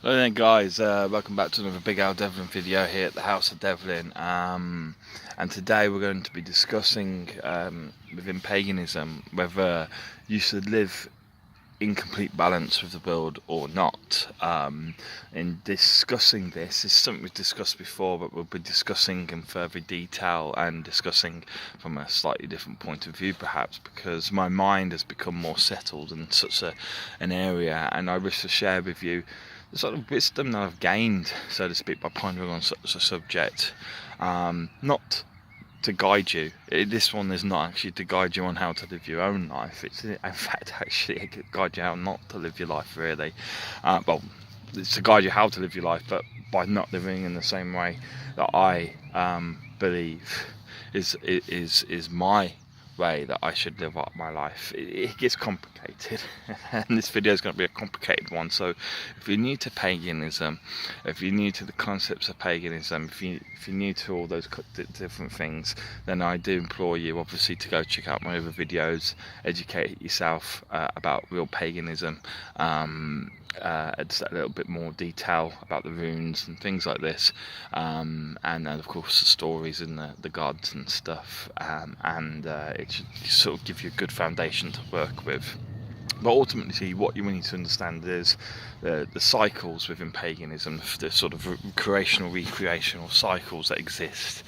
Hello there guys, welcome back to another Big Al Devlin video here at the House of Devlin, and today we're going to be discussing within paganism whether you should live in complete balance with the world or not. In discussing this is something we've discussed before, but we'll be discussing in further detail and discussing from a slightly different point of view perhaps, because my mind has become more settled in such an area, and I wish to share with you the sort of wisdom that I've gained, so to speak, by pondering on such a subject. Not to guide you. This one is not actually to guide you on how to live your own life. It's in fact actually to guide you how not to live your life, really. Well, it's to guide you how to live your life, but by not living in the same way that I believe is my way that I should live up my life. It gets complicated, and this video is going to be a complicated one. So if you're new to paganism, if you're new to the concepts of paganism, if you're new to all those different things, then I do implore you obviously to go check out my other videos, educate yourself about real paganism, just a little bit more detail about the runes and things like this, and of course the stories and the gods and stuff, and it should sort of give you a good foundation to work with. But ultimately, what you need to understand is the cycles within paganism, the sort of creational, recreational cycles that exist,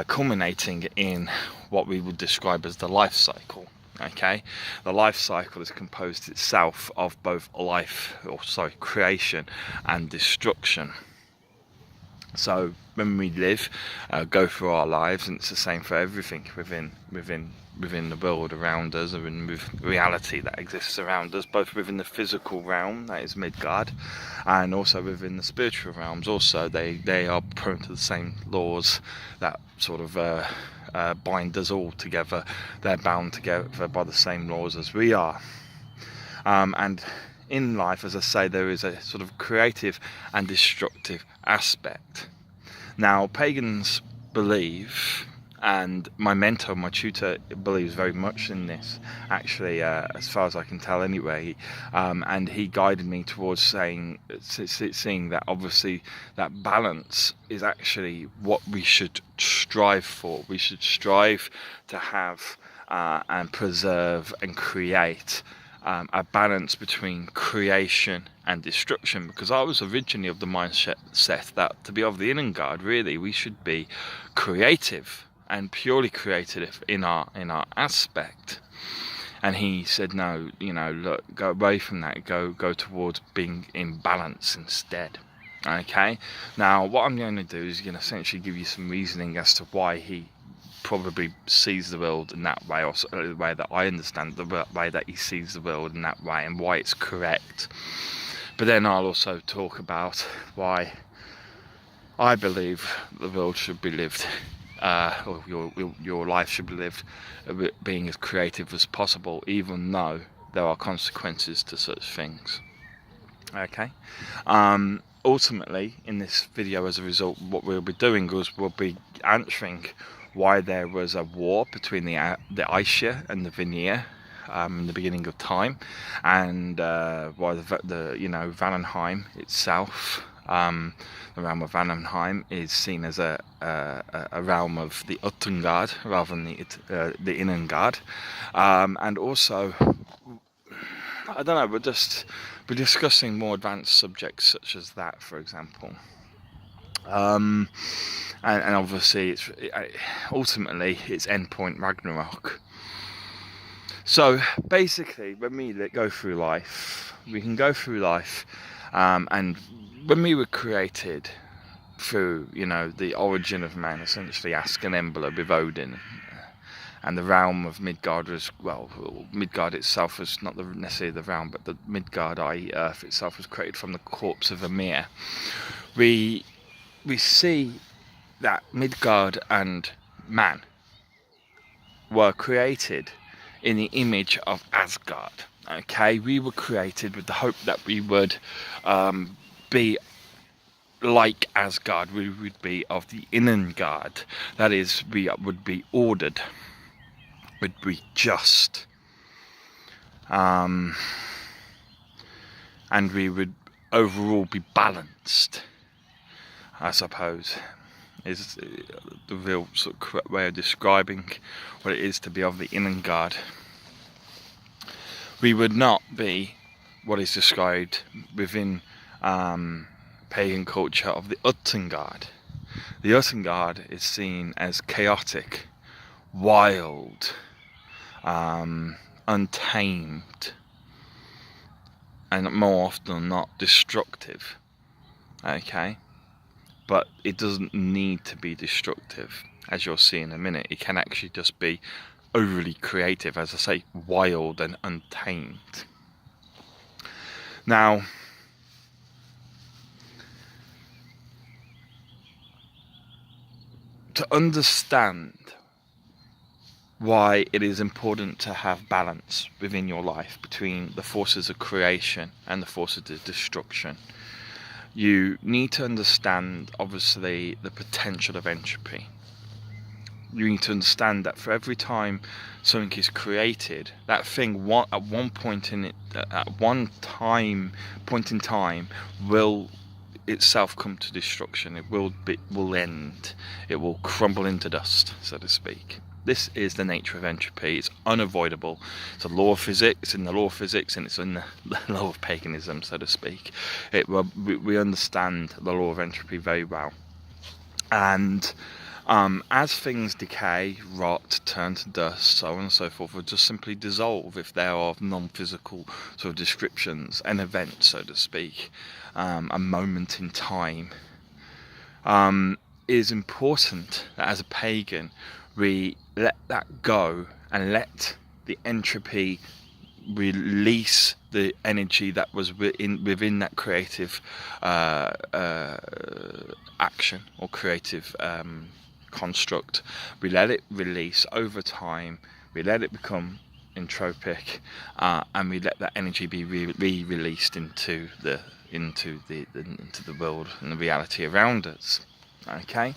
culminating in what we would describe as the life cycle. Okay, the life cycle is composed itself of both creation and destruction. So when we live, go through our lives, and it's the same for everything within the world around us, or in reality that exists around us, both within the physical realm, that is Midgard, and also within the spiritual realms. Also, they are prone to the same laws that sort of bind us all together. They're bound together by the same laws as we are. And in life, as I say, there is a sort of creative and destructive aspect. Now, pagans believe, and my mentor, my tutor, believes very much in this, actually, as far as I can tell anyway, and he guided me towards seeing that obviously that balance is actually what we should strive for. We should strive to have and preserve and create a balance between creation and destruction, because I was originally of the mindset that to be of the innargard, really, we should be creative and purely creative in our aspect. And he said, no, look, go away from that, go towards being in balance instead. Okay, now what I'm going to do is going to essentially give you some reasoning as to why he probably sees the world in that way, or the way that I understand the way that he sees the world in that way, and why it's correct. But then I'll also talk about why I believe the world should be lived, or your life should be lived being as creative as possible, even though there are consequences to such things. Okay. Ultimately, in this video, as a result, what we'll be doing is we'll be answering why there was a war between the Aesir and the Vanir in the beginning of time, and why the Vananheim itself, the realm of Vananheim, is seen as a realm of the uttengard rather than the innargard, and also, I don't know, we're discussing more advanced subjects such as that, for example. And obviously, ultimately it's endpoint Ragnarok. So basically, when we go through life, we can go through life, and when we were created through, the origin of man, essentially Asgard with Odin, and the realm of Midgard was, Midgard itself was not necessarily the realm, but the Midgard, i.e. Earth itself, was created from the corpse of Ymir. We see that Midgard and man were created in the image of Asgard. Okay, we were created with the hope that we would be like Asgard. We would be of the innargard. That is, we would be ordered, would be just, and we would overall be balanced, I suppose, is the real sort of correct way of describing what it is to be of the innargard. We would not be what is described within pagan culture of the uttengard. The uttengard is seen as chaotic, wild, untamed, and more often than not destructive. Okay, but it doesn't need to be destructive, as you'll see in a minute. It can actually just be overly creative, as I say, wild and untamed. Now, to understand why it is important to have balance within your life between the forces of creation and the forces of destruction, you need to understand, obviously, the potential of entropy. You need to understand that for every time something is created, that thing at one point in time will itself come to destruction. It will end. It will crumble into dust, so to speak. This is the nature of entropy. It's unavoidable. It's a law of physics. It's in the law of physics, and it's in the law of paganism, so to speak. We understand the law of entropy very well. And as things decay, rot, turn to dust, so on and so forth, or just simply dissolve if they are of non-physical sort of descriptions, an event, so to speak, a moment in time, it is important that as a pagan we let that go and let the entropy release the energy that was within that creative action or creative construct. We let it release over time. We let it become entropic, and we let that energy be re-released into the world and the reality around us. Okay,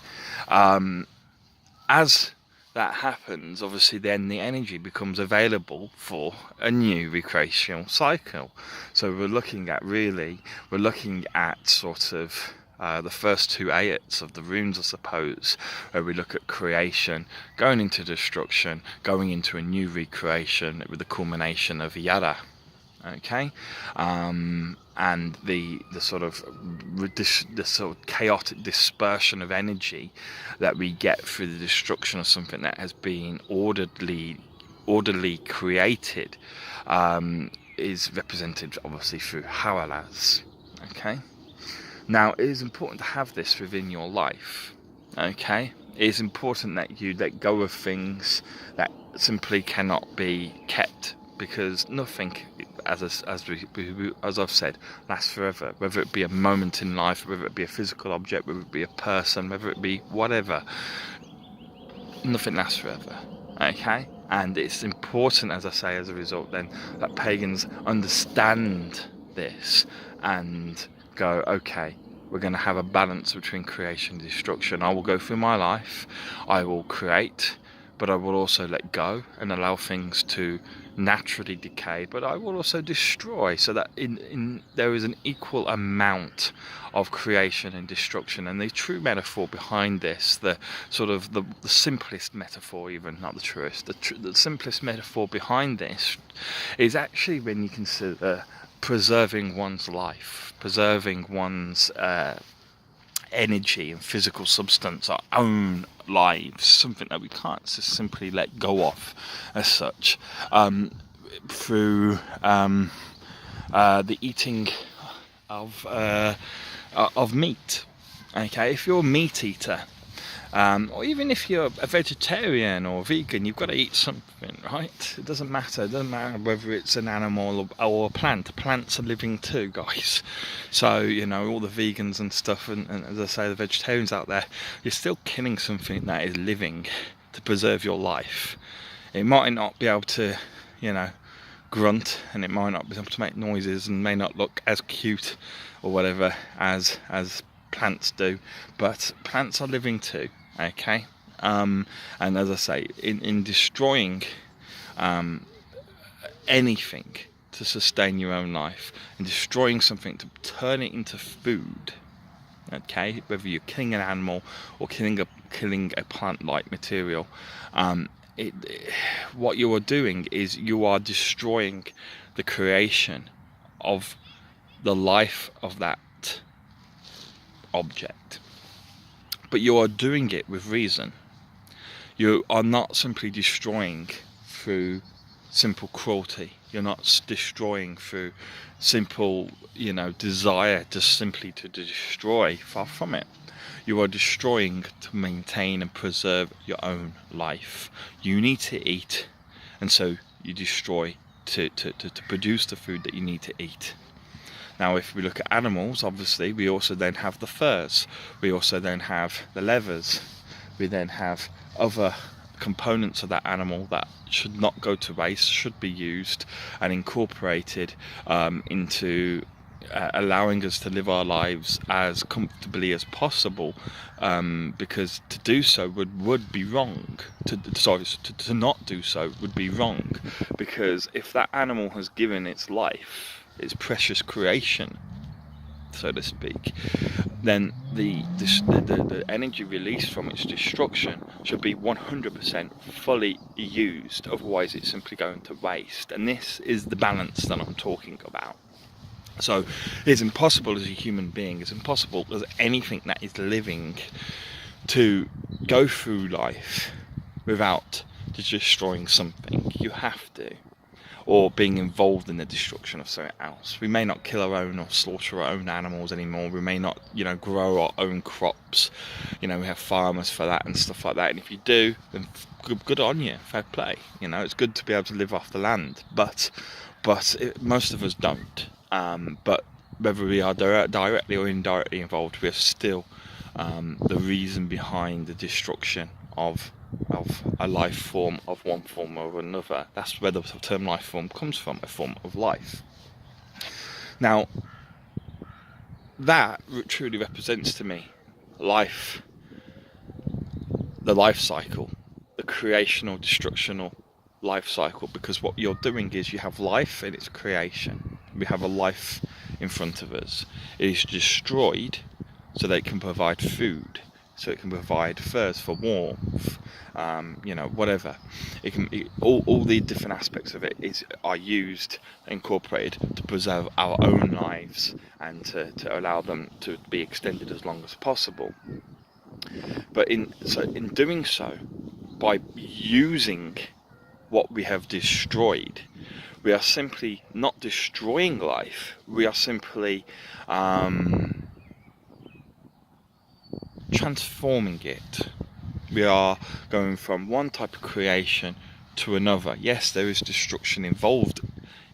as that happens, obviously then the energy becomes available for a new recreational cycle. So we're looking at sort of the first two ayats of the runes, I suppose, where we look at creation, going into destruction, going into a new recreation with the culmination of yada. Okay, and the sort of chaotic dispersion of energy that we get through the destruction of something that has been orderly created is represented obviously through hawalas. Okay, now it is important to have this within your life. Okay, it is important that you let go of things that simply cannot be kept, because nothing, as I've said, lasts forever. Whether it be a moment in life, whether it be a physical object, whether it be a person, whether it be whatever, nothing lasts forever. Okay, and it's important, as I say, as a result, then that pagans understand this and go, okay, we're going to have a balance between creation and destruction. I will go through my life, I will create, but I will also let go and allow things to naturally decay, but I will also destroy, so that there is an equal amount of creation and destruction. And the true metaphor behind this, the simplest metaphor, even not the truest, the simplest metaphor behind this is actually when you consider preserving one's life, preserving one's energy and physical substance, our own lives, something that we can't just simply let go of as such, through the eating of meat. Okay, if you're a meat eater, or even if you're a vegetarian or vegan, you've got to eat something, right? It doesn't matter whether it's an animal or a plant. Plants are living too, guys. So, all the vegans and stuff, and as I say, the vegetarians out there, you're still killing something that is living to preserve your life. It might not be able to, grunt, and it might not be able to make noises, and may not look as cute or whatever as plants do, but plants are living too. Okay, and as I say, in destroying anything to sustain your own life and destroying something to turn it into food, okay, whether you're killing an animal or killing a plant-like material, what you are doing is you are destroying the creation of the life of that object. But you are doing it with reason. You are not simply destroying through simple cruelty. You're not destroying through simple, desire just simply to destroy. Far from it. You are destroying to maintain and preserve your own life. You need to eat, and so you destroy to produce the food that you need to eat. Now, if we look at animals, obviously, we also then have the furs. We also then have the leathers. We then have other components of that animal that should not go to waste, should be used and incorporated into allowing us to live our lives as comfortably as possible, because to do so would be wrong. To not do so would be wrong, because if that animal has given its life, its precious creation, so to speak, then the energy released from its destruction should be 100% fully used. Otherwise, it's simply going to waste. And this is the balance that I'm talking about. So it's impossible as a human being, it's impossible as anything that is living to go through life without destroying something. You have to. Or being involved in the destruction of something else. We may not kill our own or slaughter our own animals anymore. We may not, grow our own crops. We have farmers for that and stuff like that. And if you do, then good on you. Fair play. It's good to be able to live off the land. But most of us don't. But whether we are directly or indirectly involved, we are still the reason behind the destruction of a life form of one form or another. That's where the term life form comes from, a form of life. Now, that truly represents to me life, the life cycle, the creational, destructional life cycle, because what you're doing is you have life and its creation. We have a life in front of us. It is destroyed so that it can provide food, so it can provide furs for warmth, whatever. All the different aspects of it are used, incorporated to preserve our own lives and to allow them to be extended as long as possible. But in doing so, by using what we have destroyed, we are simply not destroying life. We are simply transforming it. We are going from one type of creation to another. Yes, there is destruction involved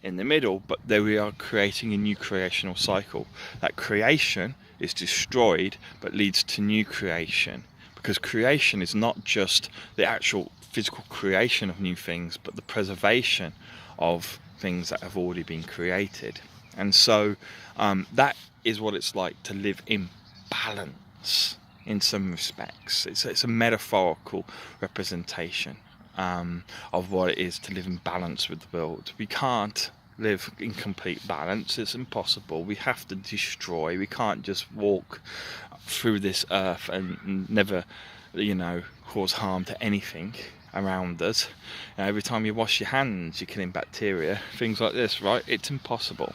in the middle, but there we are creating a new creational cycle. That creation is destroyed but leads to new creation, because creation is not just the actual physical creation of new things, but the preservation of things that have already been created. And so that is what it's like to live in balance. In some respects, it's a metaphorical representation of what it is to live in balance with the world. We can't live in complete balance. It's impossible. We have to destroy. We can't just walk through this earth and never, cause harm to anything around us. Every time you wash your hands, you're killing bacteria, things like this, right? It's impossible.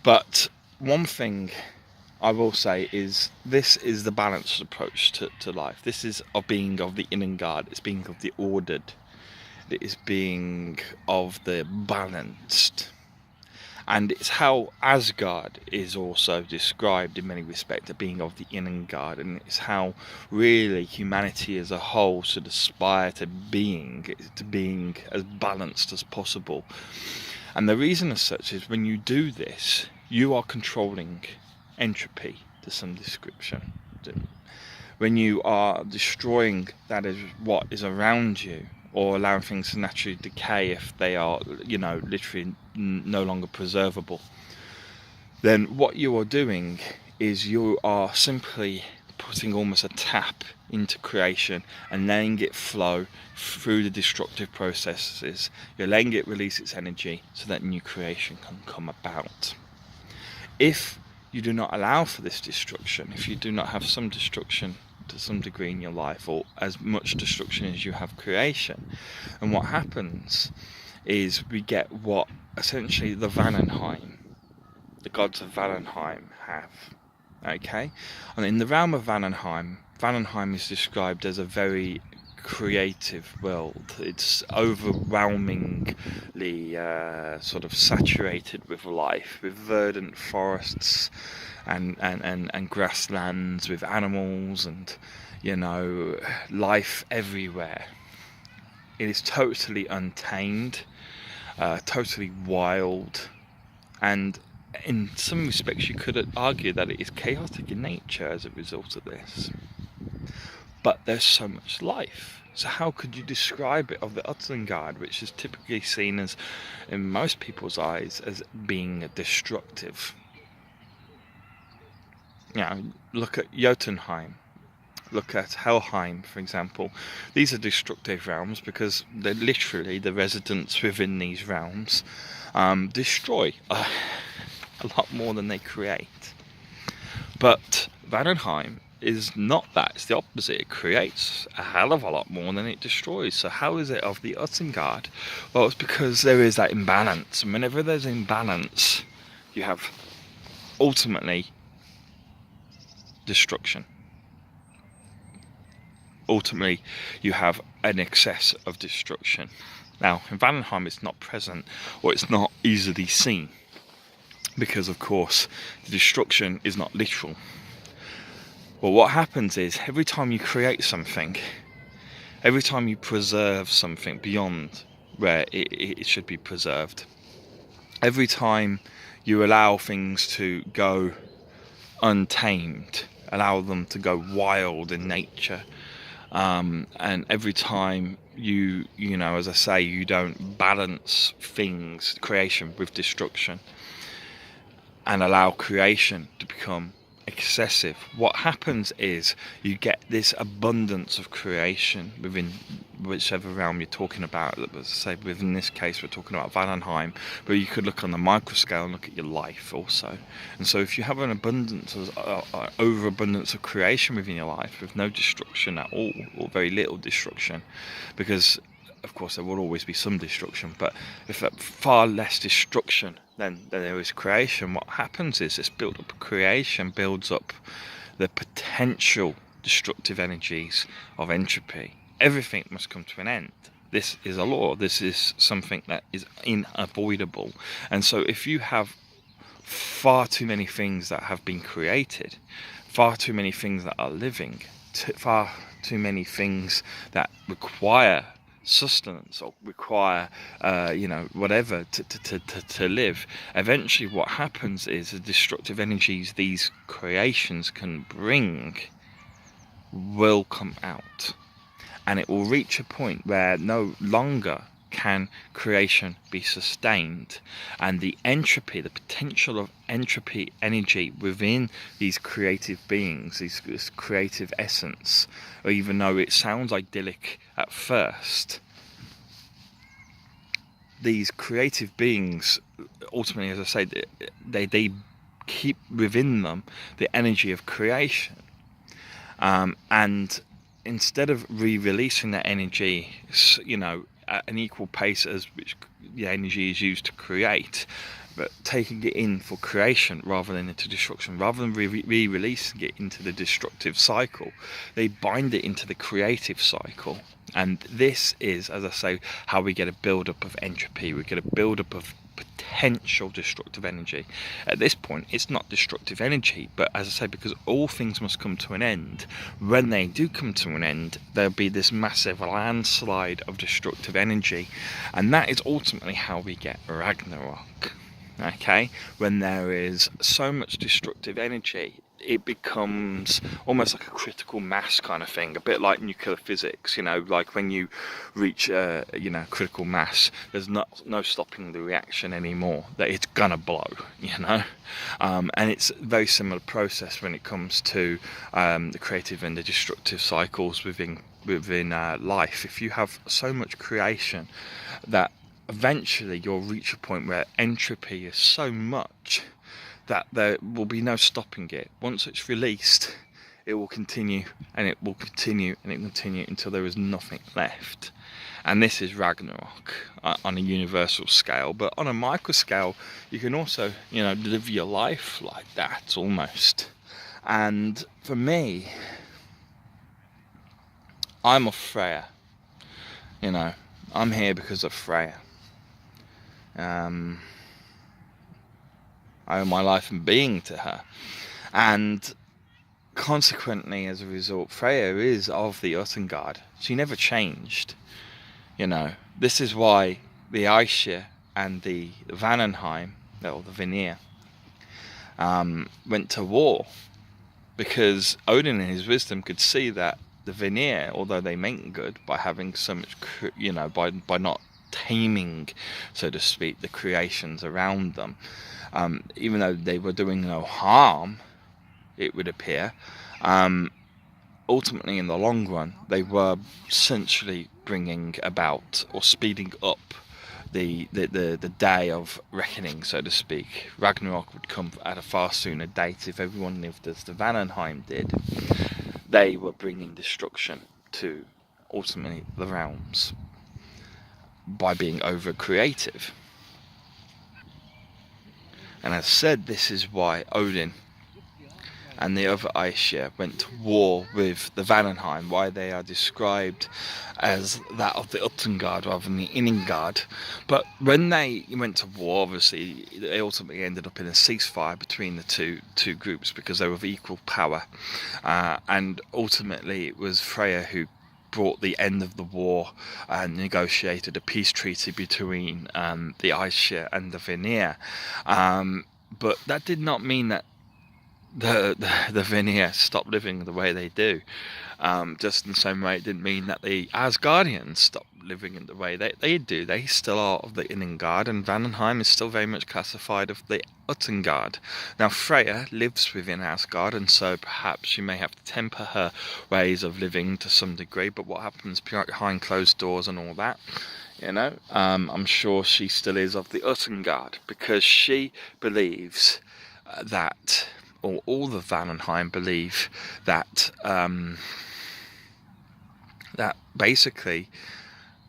But one thing I will say is this is the balanced approach to life. This is of being of the innargard. It's being of the ordered. It is being of the balanced. And it's how Asgard is also described in many respects, as being of the innargard. And it's how really humanity as a whole should aspire to being as balanced as possible. And the reason as such is when you do this, you are controlling entropy to some description. When you are destroying that is what is around you, or allowing things to naturally decay if they are, literally no longer preservable, then what you are doing is you are simply putting almost a tap into creation and letting it flow through the destructive processes. You're letting it release its energy so that new creation can come about. If you do not allow for this destruction, if you do not have some destruction to some degree in your life, or as much destruction as you have creation, and what happens is we get what essentially the Vananheim, the gods of Vananheim, have. Okay, and in the realm of Vananheim, Vananheim is described as a very creative world. It's overwhelmingly sort of saturated with life, with verdant forests and grasslands, with animals and, you know, life everywhere. It is totally untamed, totally wild, and in some respects you could argue that it is chaotic in nature as a result of this. But there's so much life. So how could you describe it of the uttengard, which is typically seen as, in most people's eyes, as being destructive? You know, look at Jotunheim, look at Helheim, for example. These are destructive realms because they're literally the residents within these realms destroy a lot more than they create. But Vananheim is not that. It's the opposite. It creates a hell of a lot more than it destroys. So how is it of the uttengard? Well, it's because there is that imbalance, and whenever there's imbalance, you have ultimately destruction. Ultimately, you have an excess of destruction. Now, in Vananheim, it's not present, or it's not easily seen, because, of course, the destruction is not literal. Well, what happens is, every time you create something, every time you preserve something beyond where it should be preserved, every time you allow things to go untamed, allow them to go wild in nature, and every time you know, as I say, you don't balance things, creation with destruction, and allow creation to become excessive, what happens is you get this abundance of creation within whichever realm you're talking about. Let's say within this case we're talking about Vananheim, but you could look on the micro scale and look at your life also. And so if you have an abundance of overabundance of creation within your life with no destruction at all, or very little destruction, because of course there will always be some destruction, but if that far less destruction than there is creation, what happens is this build up of creation builds up the potential destructive energies of entropy. Everything must come to an end. This is a law. This is something that is unavoidable. And so if you have far too many things that have been created, far too many things that are living, far too many things that require sustenance or require whatever to live, eventually what happens is the destructive energies these creations can bring will come out, and it will reach a point where no longer can creation be sustained, and the entropy, the potential of entropy energy within these creative beings, this creative essence, or even though it sounds idyllic at first, these creative beings ultimately, as I say, they keep within them the energy of creation, and instead of re-releasing that energy, at an equal pace as which the energy is used to create, but taking it in for creation rather than into destruction, rather than re-releasing it into the destructive cycle, they bind it into the creative cycle. And this is, as I say, how we get a build-up of entropy. We get a build-up of potential destructive energy. At this point, it's not destructive energy, but as I say, because all things must come to an end, when they do come to an end, there'll be this massive landslide of destructive energy, and that is ultimately how we get Ragnarok. Okay, when there is so much destructive energy, it becomes almost like a critical mass kind of thing, a bit like nuclear physics, like when you reach critical mass, there's no stopping the reaction anymore, that it's gonna blow. And it's a very similar process when it comes to the creative and the destructive cycles within life. If you have so much creation, that eventually you'll reach a point where entropy is so much that there will be no stopping it. Once it's released, it will continue, and it will continue, and it will continue until there is nothing left. And this is Ragnarok on a universal scale. But on a micro scale, you can also, live your life like that almost. And for me, I'm of Freya. I'm here because of Freya. I owe my life and being to her, and consequently, as a result, Freya is of the Uttengard. She never changed. This is why the Aesir and the Vananheim, or the Vanir, went to war, because Odin in his wisdom could see that the Vanir, although they meant good by having so much, by not taming, so to speak, the creations around them, even though they were doing no harm, it would appear, ultimately in the long run they were essentially bringing about or speeding up the day of reckoning, so to speak. Ragnarok would come at a far sooner date if everyone lived as the Vananheim did. They were bringing destruction to ultimately the realms by being over creative. And as said, this is why Odin and the other Aesir went to war with the Vananheim, why they are described as that of the uttengard rather than the innargard. But when they went to war, obviously, they ultimately ended up in a ceasefire between the two groups, because they were of equal power. And ultimately, it was Freya who brought the end of the war and negotiated a peace treaty between the Aesir and the Vanir. But that did not mean that the Vanir stopped living the way they do. Just in the same way, it didn't mean that the Asgardians stopped living in the way they do. They still are of the innargard, and Vananheim is still very much classified of the uttengard. Now Freya lives within Asgard, and so perhaps she may have to temper her ways of living to some degree, but what happens behind closed doors and all that, I'm sure she still is of the uttengard, because she believes that, or all the Vananheim believe that that basically,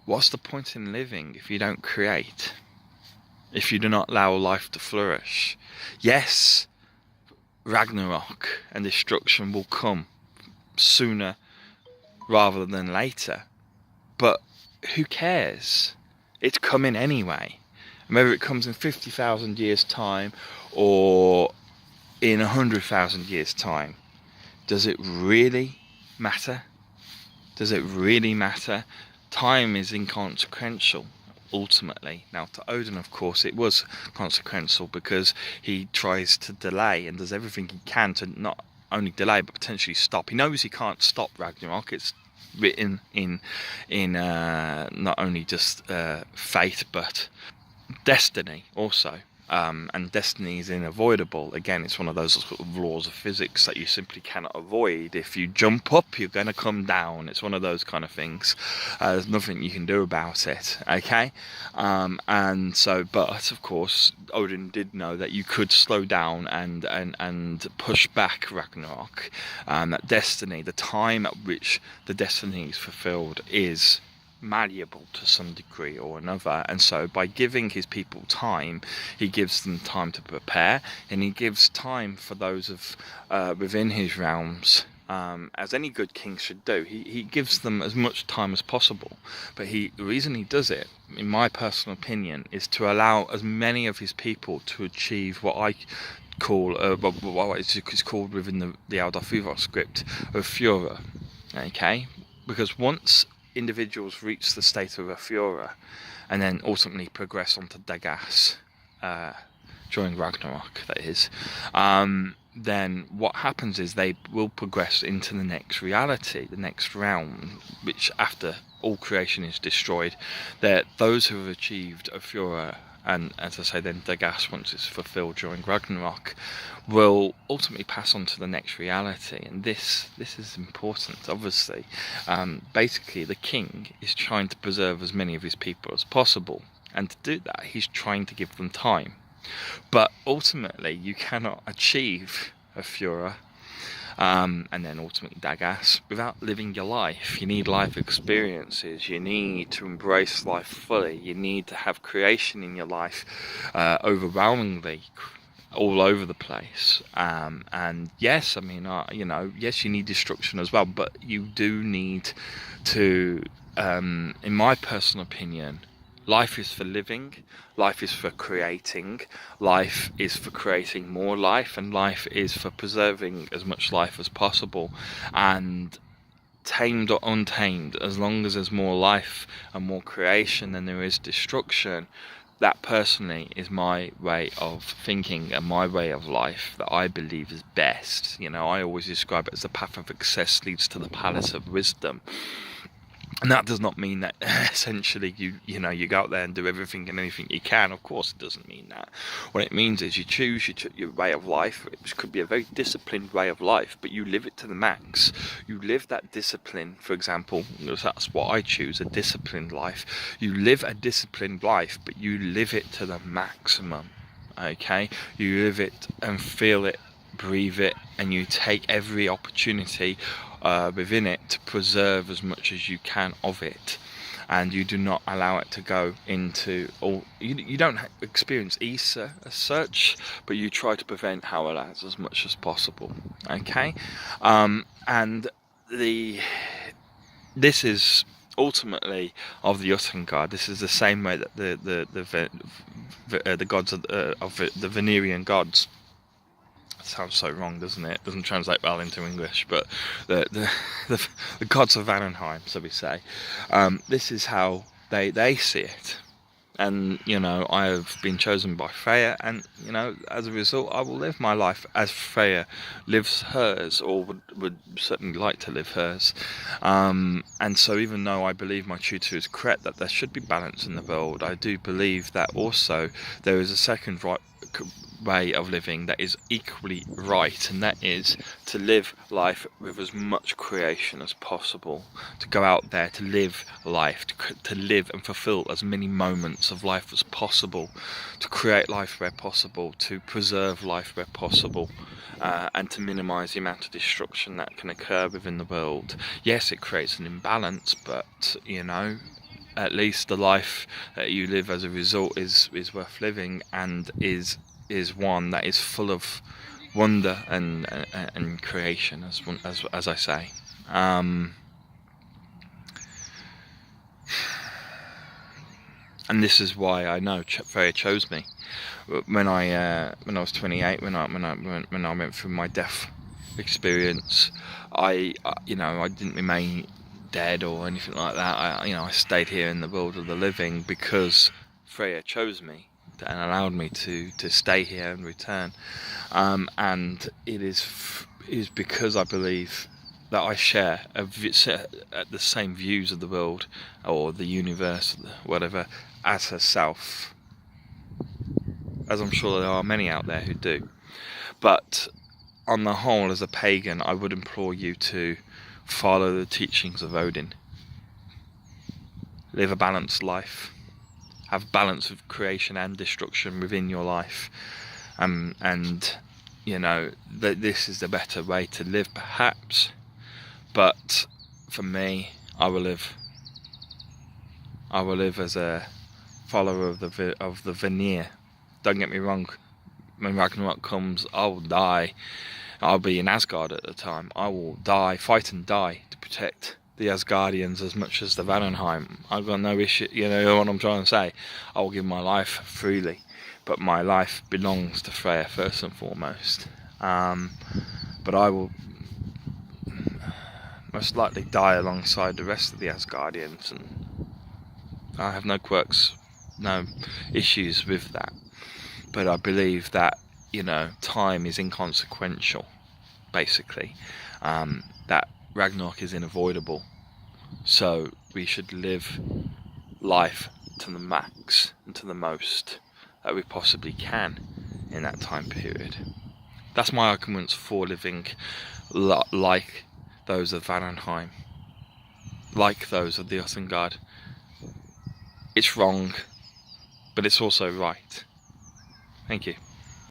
what's the point in living if you don't create? If you do not allow life to flourish? Yes, Ragnarok and destruction will come sooner rather than later, but who cares? It's coming anyway. And whether it comes in 50,000 years' time or in 100,000 years' time, does it really matter? Does it really matter? Time is inconsequential, ultimately. Now, to Odin, of course, it was consequential, because he tries to delay and does everything he can to not only delay but potentially stop. He knows he can't stop Ragnarok. It's written in not only just fate but destiny also. And destiny is unavoidable. Again, it's one of those sort of laws of physics that you simply cannot avoid. If you jump up, you're going to come down. It's one of those kind of things. There's nothing you can do about it, okay? And so, but of course, Odin did know that you could slow down and push back Ragnarok. That destiny, the time at which the destiny is fulfilled, is malleable to some degree or another, and so by giving his people time, he gives them time to prepare, and he gives time for those of within his realms, as any good king should do. He gives them as much time as possible, but the reason he does it, in my personal opinion, is to allow as many of his people to achieve what I call what is called within the Aldarfuror script of Furor, okay? Because once individuals reach the state of a Furor and then ultimately progress onto Dagas during Ragnarok, that is, then what happens is they will progress into the next reality, the next realm, which after all creation is destroyed, that those who have achieved Aphura, and as I say, then Dagas, once it's fulfilled during Ragnarok, will ultimately pass on to the next reality. And this is important, obviously. Basically, the king is trying to preserve as many of his people as possible, and to do that, he's trying to give them time. But ultimately, you cannot achieve Aphura and then ultimately Dagas without living your life. You need life experiences. You need to embrace life fully. You need to have creation in your life, overwhelmingly, all over the place. And yes, I mean, yes, you need destruction as well, but you do need to, in my personal opinion, life is for living, life is for creating, life is for creating more life, and life is for preserving as much life as possible. And tamed or untamed, as long as there's more life and more creation than there is destruction, that personally is my way of thinking and my way of life that I believe is best. I always describe it as the path of excess leads to the palace of wisdom. And that does not mean that essentially you go out there and do everything and anything you can. Of course it doesn't mean that. What it means is you choose your way of life, which could be a very disciplined way of life, but you live it to the max. You live that discipline, for example, that's what I choose, a disciplined life. You live a disciplined life, but you live it to the maximum, okay? You live it and feel it, breathe it, and you take every opportunity within it to preserve as much as you can of it, and you do not allow it to go into all. You don't experience Isa as such, but you try to prevent Howlaz as much as possible. Okay, and this is ultimately of the uttengard. This is the same way that the gods of the Vanerian gods. Sounds so wrong, doesn't it? It doesn't translate well into English, but the gods of Vananheim, so we say. This is how they see it. And, I have been chosen by Freya, and, as a result, I will live my life as Freya lives hers, or would certainly like to live hers. And so even though I believe my tutor is correct, that there should be balance in the world, I do believe that also there is a second way of living that is equally right, and that is to live life with as much creation as possible, to go out there to live life, to live and fulfill as many moments of life as possible, to create life where possible, to preserve life where possible, and to minimize the amount of destruction that can occur within the world. Yes, it creates an imbalance, but at least the life that you live as a result is worth living, and is one that is full of wonder and creation, as I say. And this is why I know Freya chose me. When I was 28, when I went through my death experience, I didn't remain dead or anything like that. I stayed here in the world of the living because Freya chose me and allowed me to stay here and return, and it is because I believe that I share the same views of the world or the universe, whatever, as herself, as I'm sure there are many out there who do. But on the whole, as a pagan, I would implore you to follow the teachings of Odin. Live a balanced life. Have balance of creation and destruction within your life, and that this is the better way to live, perhaps. But for me, I will live as a follower of the Vanir. Don't get me wrong. When Ragnarok comes, I will die. I'll be in Asgard at the time. I will fight and die to protect the Asgardians as much as the Vananheim. I've got no issue, what I'm trying to say. I will give my life freely, but my life belongs to Freya first and foremost. But I will most likely die alongside the rest of the Asgardians, and I have no quirks, no issues with that. But I believe that time is inconsequential, basically, that Ragnarok is unavoidable, so we should live life to the max and to the most that we possibly can in that time period. That's my arguments for living like those of Vananheim, like those of the Uttengard. It's wrong, but it's also right. Thank you.